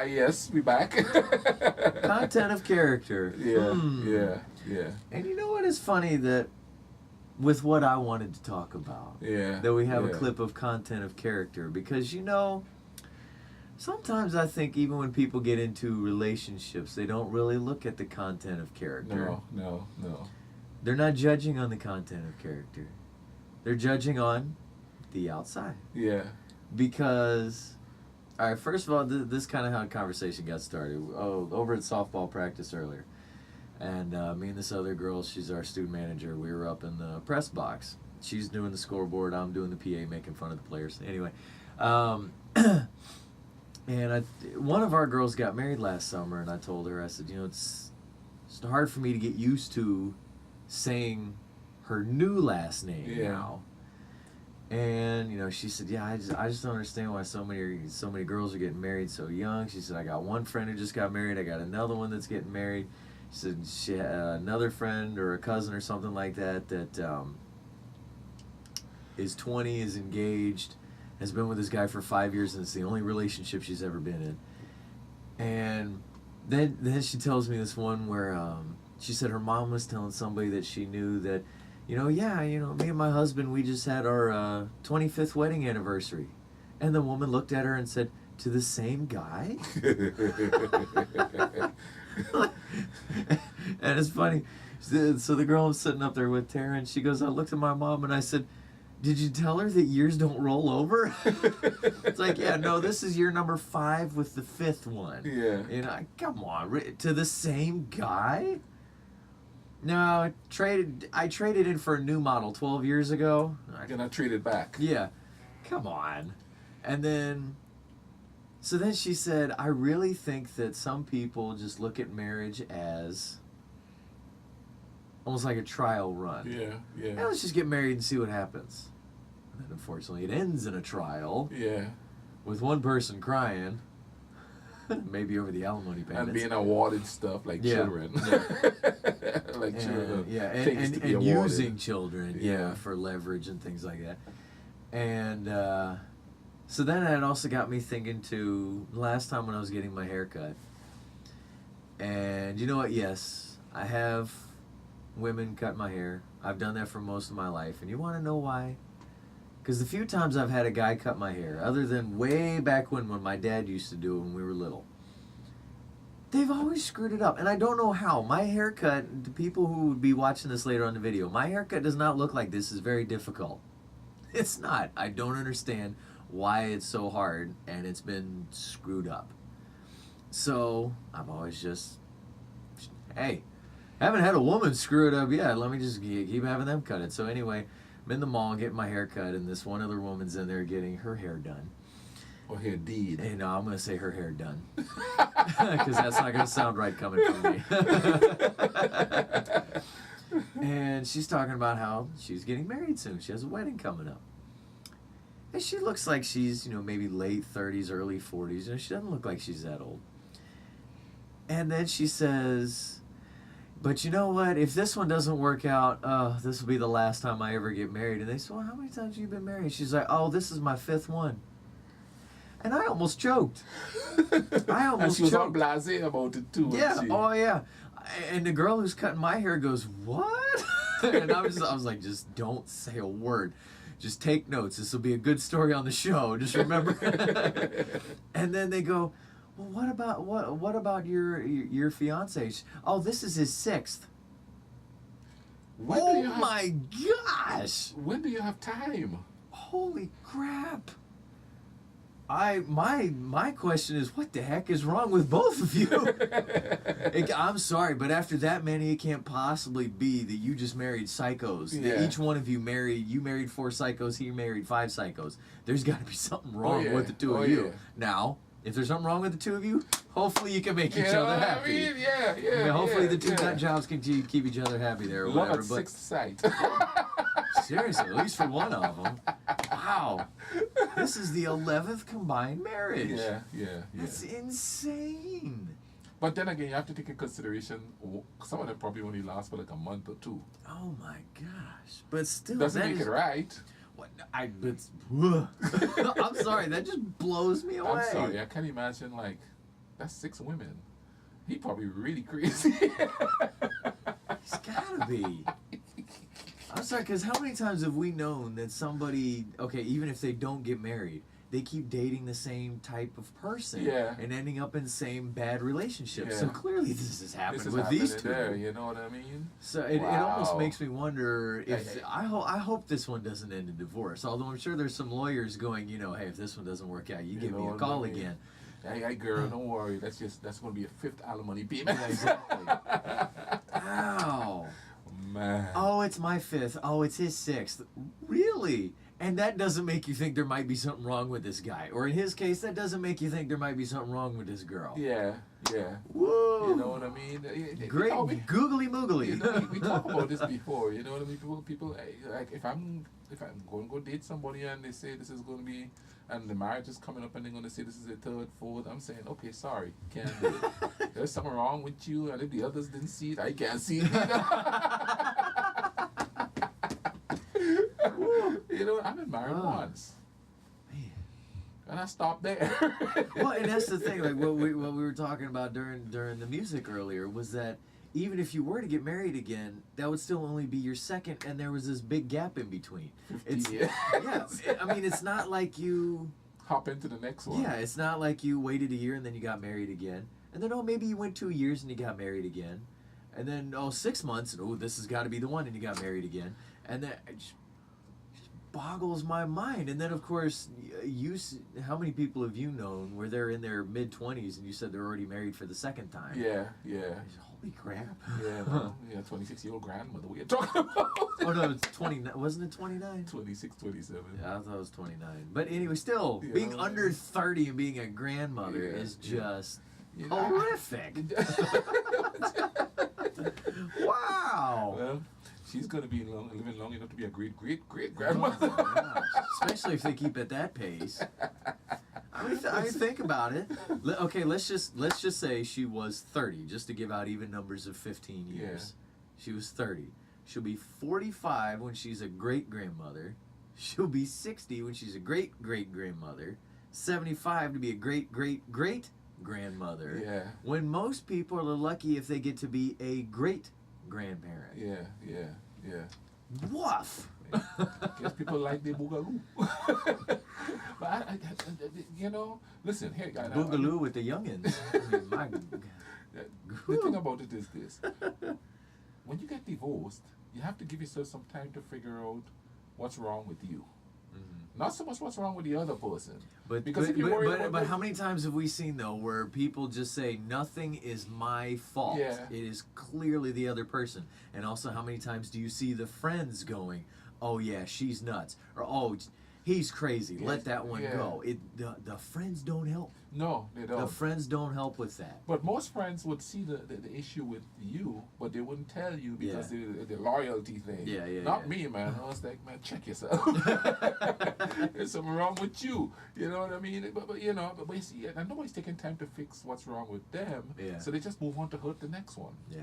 Yes, we back. Content of character. Yeah. And you know what is funny that with what I wanted to talk about, that we have a clip of content of character, because sometimes I think even when people get into relationships, they don't really look at the content of character. No. They're not judging on the content of character. They're judging on the outside. Yeah. Because, all right, first of all, this is kind of how the conversation got started. Over at softball practice earlier. And me and this other girl, she's our student manager, we were up in the press box. She's doing the scoreboard, I'm doing the PA, making fun of the players. Anyway, and one of our girls got married last summer, and I told her, I said, it's hard for me to get used to saying her new last name now. And she said, I just don't understand why so many girls are getting married so young. She said, I got one friend who just got married, I got another one that's getting married. She said she had another friend or a cousin or something like that is 20, is engaged, has been with this guy for 5 years, and it's the only relationship she's ever been in. And then she tells me this one where she said her mom was telling somebody that she knew that, me and my husband, we just had our 25th wedding anniversary. And the woman looked at her and said, to the same guy? And it's funny. So the girl was sitting up there with Tara, and she goes, I looked at my mom and I said, did you tell her that years don't roll over? It's like, no, this is year number 5 with the 5th one. Yeah. Come on, to the same guy? No, I traded in for a new model 12 years ago. And I traded back. Yeah. Come on. And then, so then she said, I really think that some people just look at marriage as almost like a trial run. Yeah. Let's just get married and see what happens. And then unfortunately it ends in a trial. Yeah. With one person crying. Maybe over the alimony payments. And being awarded stuff like children. Like children. And using children, for leverage and things like that. And so then it also got me thinking too, last time when I was getting my hair cut. And you know what? Yes, I have women cut my hair. I've done that for most of my life. And you want to know why? Because the few times I've had a guy cut my hair, other than way back when my dad used to do it when we were little, they've always screwed it up. And I don't know how. My haircut, the people who would be watching this later on the video, my haircut does not look like this. It's very difficult. It's not. I don't understand why it's so hard, and it's been screwed up. So I've always just, hey, haven't had a woman screw it up yet. Let me just keep having them cut it. So anyway, I'm in the mall getting my hair cut, and this one other woman's in there getting her hair done. Or hair deed. Hey, no, I'm going to say her hair done. Because that's not going to sound right coming from me. And she's talking about how she's getting married soon. She has a wedding coming up. And she looks like she's, maybe late 30s, early 40s. She doesn't look like she's that old. And then she says, but you know what? If this one doesn't work out, this will be the last time I ever get married. And they said, well, how many times have you been married? She's like, this is my 5th one. And I almost choked. And she was all blasé about it too. Yeah, yeah. And the girl who's cutting my hair goes, what? And I was like, just don't say a word. Just take notes. This will be a good story on the show. Just remember. And then they go, well, what about your fiance? This is his 6th. My gosh! When do you have time? Holy crap! My question is, what the heck is wrong with both of you? I'm sorry, but after that many, it can't possibly be that you just married psychos. Yeah. That each one of you married 4 psychos, he married 5 psychos. There's got to be something wrong with the two of you. Now, if there's something wrong with the two of you, hopefully you can make each other happy. Hopefully the two nut jobs can keep each other happy there or whatever. Love at 6th sight. Seriously, at least for one of them. Wow. This is the 11th combined marriage. Yeah. That's insane. But then again, you have to take in consideration, some of them probably only last for like a month or 2. Oh my gosh. But still, doesn't make it right. What? I'm sorry, that just blows me away. I'm sorry, I can't imagine like That's 6 women. He probably really crazy. He's gotta be. I'm sorry, because how many times have we known that somebody, okay, even if they don't get married, they keep dating the same type of person and ending up in the same bad relationships. So clearly this is happening with these two. There, you know what I mean? So it almost makes me wonder if I hope this one doesn't end in divorce. Although I'm sure there's some lawyers going, you know, hey, if this one doesn't work out, you give me a call again. Hey, girl, don't worry. That's going to be a 5th alimony payment. Yeah, exactly. Ow. Man. Oh, it's my 5th. Oh, it's his 6th. Really? And that doesn't make you think there might be something wrong with this guy. Or in his case, that doesn't make you think there might be something wrong with this girl. Yeah. Whoa. You know what I mean? Great googly moogly. You know, we talked about this before. You know what I mean? People like if I'm going to go date somebody and they say this is going to be, and the marriage is coming up and they're going to say this is a 3rd, 4th, I'm saying, okay, sorry, can't do it. There's something wrong with you, and if the others didn't see it, I can't see it. You know, I've been married once. Man. And I stopped there. Well, and that's the thing. Like what we were talking about during the music earlier was that even if you were to get married again, that would still only be your 2nd, and there was this big gap in between. It's I mean, it's not like you hop into the next one. Yeah, it's not like you waited a year and then you got married again, and then maybe you went 2 years and you got married again, and then 6 months and this has got to be the one and you got married again, and then. Boggles my mind. And then of course how many people have you known where they're in their mid-20s and you said they're already married for the 2nd time? Yeah. Holy crap. Yeah, no, 26-year-old grandmother we are talking about. Oh no, it's 29. Wasn't it 29? 26, 27. Yeah, I thought it was 29. But anyway, still being under 30 and being a grandmother is just horrific. Wow. Well, she's going to be living long enough to be a great grandmother. Oh, especially if they keep at that pace. I mean, think about it. Okay, let's just say she was 30, just to give out even numbers of 15 years. Yeah. She was 30. She'll be 45 when she's a great-grandmother. She'll be 60 when she's a great-great-grandmother. 75 to be a great-great-great-grandmother. Yeah. When most people are lucky if they get to be a great-grandparent. Yeah. Woof! Guess people like the boogaloo. But I you know, listen here, guys. Boogaloo with the youngins. I mean, my. The thing about it is this: when you get divorced, you have to give yourself some time to figure out what's wrong with you. Mm-hmm. Not so much what's wrong with the other person. But how many times have we seen though where people just say nothing is my fault? Yeah. It is clearly the other person. And also, how many times do you see the friends going, "Oh yeah, she's nuts," or "Oh, he's crazy. Yes. Let that one go." The friends don't help. No, they don't. The friends don't help with that. But most friends would see the issue with you, but they wouldn't tell you because the loyalty thing. Not me, man. I was like, man, check yourself. There's something wrong with you. You know what I mean? But you know, but see, and nobody's taking time to fix what's wrong with them. Yeah. So they just move on to hurt the next one. Yeah.